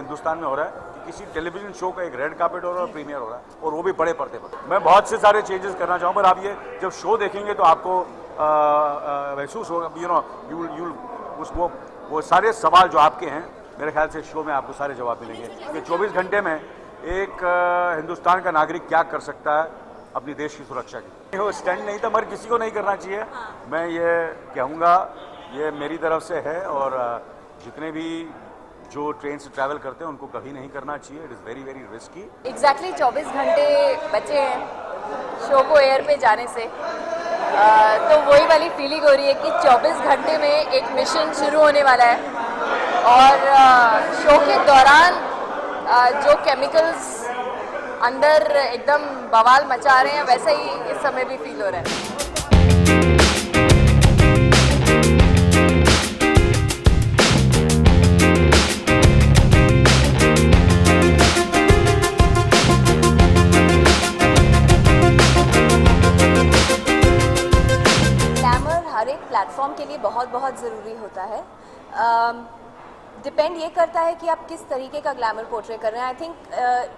हिंदुस्तान में हो रहा है कि किसी टेलीविजन शो का एक रेड कार्पेट हो रहा है और प्रीमियर हो रहा है, और वो भी बड़े पर्दे पर। मैं बहुत से सारे चेंजेस करना चाहूँ, पर आप ये जब शो देखेंगे तो आपको महसूस होगा, यू नो, यू वो सारे सवाल जो आपके हैं, मेरे ख्याल से शो में आपको सारे जवाब मिलेंगे कि 24 घंटे में एक हिंदुस्तान का नागरिक क्या कर सकता है अपनी देश की सुरक्षा की। वो स्टैंड नहीं था, मगर किसी को नहीं करना चाहिए। मैं ये कहूँगा, ये मेरी तरफ से है, और जितने भी जो ट्रेन से ट्रैवल करते हैं उनको कभी नहीं करना चाहिए। It is very very risky. Exactly 24 घंटे बचे हैं शो को एयर पे जाने से, तो वही वाली फीलिंग हो रही है कि 24 घंटे में एक मिशन शुरू होने वाला है, और शो के दौरान जो केमिकल्स अंदर एकदम बवाल मचा रहे हैं, वैसा ही इस समय भी फील हो रहा है। ग्लैमर हर एक प्लेटफॉर्म के लिए बहुत बहुत ज़रूरी होता है। डिपेंड ये करता है कि आप किस तरीके का ग्लैमर पोर्ट्रे कर रहे हैं। आई थिंक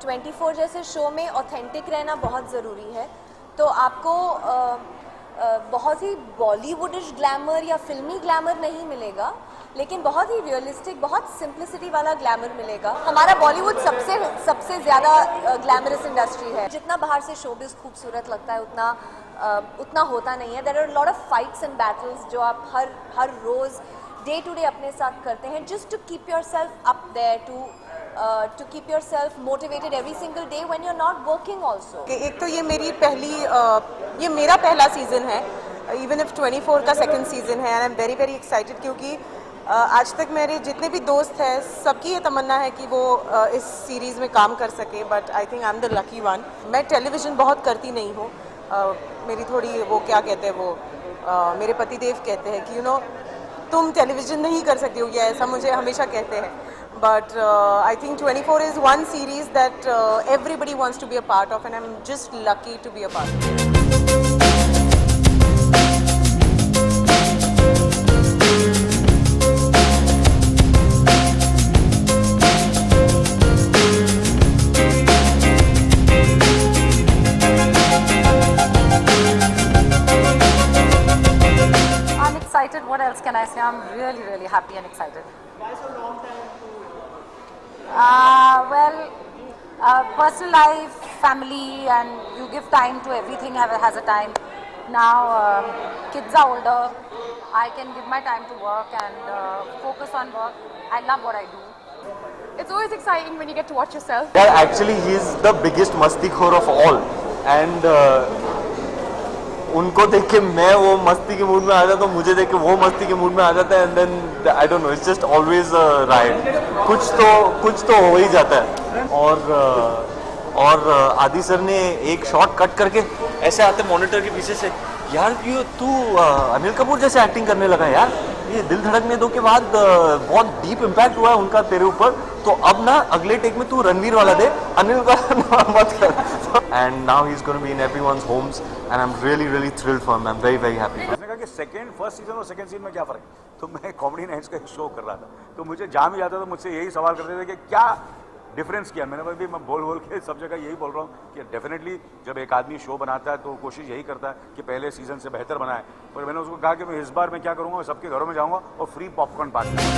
24 जैसे शो में ऑथेंटिक रहना बहुत ज़रूरी है। तो आपको बहुत ही बॉलीवुडिश ग्लैमर या फिल्मी ग्लैमर नहीं मिलेगा, लेकिन बहुत ही रियलिस्टिक, बहुत सिंप्लिसिटी वाला ग्लैमर मिलेगा। हमारा बॉलीवुड सबसे ज़्यादा ग्लैमरस इंडस्ट्री है। जितना बाहर से शोबिज़ खूबसूरत लगता है उतना होता नहीं है। There are lot of fights and battles जो आप हर रोज़ डे टू डे अपने साथ करते हैं, just to keep yourself up there, to keep yourself motivated every single day when you are not working also. एक तो ये ये मेरा पहला सीज़न है, इवन इफ 24 का सेकंड सीज़न है, and I am very very excited, क्योंकि आज तक मेरे जितने भी दोस्त हैं सबकी ये तमन्ना है कि वो इस सीरीज़ में काम कर सके, but I think I am the lucky one. मैं टेलीविज़न बहुत करती नहीं हूँ, मेरी थोड़ी वो क्या कहते हैं वो मेरे पतिदेव कहते हैं कि यू नो तुम टेलीविज़न नहीं कर सकती हो, ये ऐसा मुझे हमेशा कहते हैं। But I think 24 is one series that everybody wants to be a part of, and I am just lucky to be a part. What else can I say? I'm really, really happy and excited. Why so long time Personal life, family, and you give time to everything has a time. Now kids are older, I can give my time to work and focus on work. I love what I do. It's always exciting when you get to watch yourself. Yeah, actually he's the biggest mastikhor of all, and उनको देख के मैं वो मस्ती के mood में आ जाता हूँ, मुझे देख के वो मस्ती के मूड में आ जाता है, and then I don't know, it's just always right. कुछ तो हो ही जाता है। और आदि सर ने एक शॉट कट करके ऐसे आते मॉनिटर के पीछे से, यार ये तू अनिल कपूर जैसे एक्टिंग करने लगा यार, ये दिल धड़कने दो के बाद बहुत डीप इम्पैक्ट हुआ है उनका तेरे ऊपर, तो अब ना अगले टेक में तू रणवीर वाला दे, अनिल का मत कर। And now he is gonna be in everyone's homes, and I am really thrilled for him. I am very very happy. उसने कहा कि फर्स्ट सीजन और सेकंड सीजन में क्या फ़र्क, तो मैं कॉमेडी नाइट्स का शो कर रहा था, तो मुझे जहाँ भी जाता था मुझसे यही सवाल करते थे कि क्या डिफरेंस किया। मैंने भी मैं बोल के सब जगह यही बोल रहा हूँ कि डेफिनेटली जब एक आदमी शो बनाता है तो कोशिश यही करता है कि पहले सीजन से बेहतर बनाए। पर मैंने उसको कहा कि मैं इस बार मैं क्या करूँगा, मैं सबके घरों में जाऊँगा और फ्री पॉपकॉर्न पायरेसी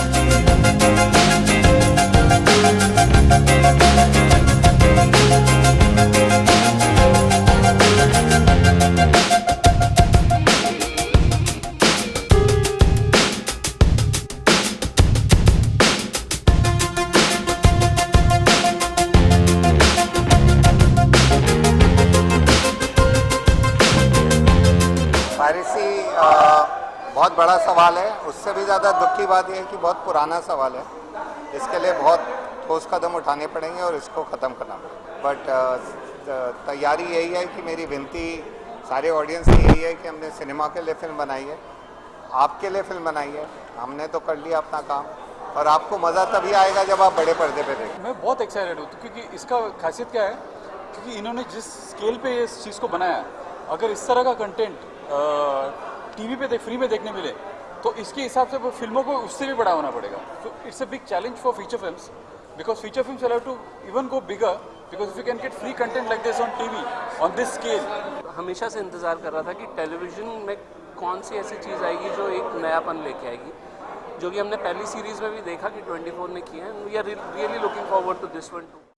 बहुत बड़ा सवाल है। उससे भी ज़्यादा दुख की बात यह है कि बहुत पुराना सवाल है। इसके लिए बहुत ठोस कदम उठाने पड़ेंगे और इसको ख़त्म करना पड़ेगा। बट तैयारी यही है कि मेरी विनती सारे ऑडियंस की यही है कि हमने सिनेमा के लिए फिल्म बनाई है, आपके लिए फिल्म बनाई है, हमने तो कर लिया अपना काम, और आपको मज़ा तभी आएगा जब आप बड़े पर्दे पे देखें। मैं बहुत एक्साइटेड हूँ क्योंकि इसका खासियत क्या है, क्योंकि इन्होंने जिस स्केल पे इस चीज़ को बनाया, अगर इस तरह का कंटेंट टीवी पे फ्री में देखने मिले तो इसके हिसाब से फिल्मों को उससे भी बड़ा होना पड़ेगा। तो it's a big challenge for feature films because feature films will have to even go bigger, because if you can get free content like this on TV on this scale. हमेशा से इंतज़ार कर रहा था कि टेलीविज़न में कौन सी ऐसी चीज़ आएगी जो एक नयापन लेके आएगी, जो कि हमने पहली सीरीज़ में भी देखा कि 24 ने किया है. We are really looking forward to this one to.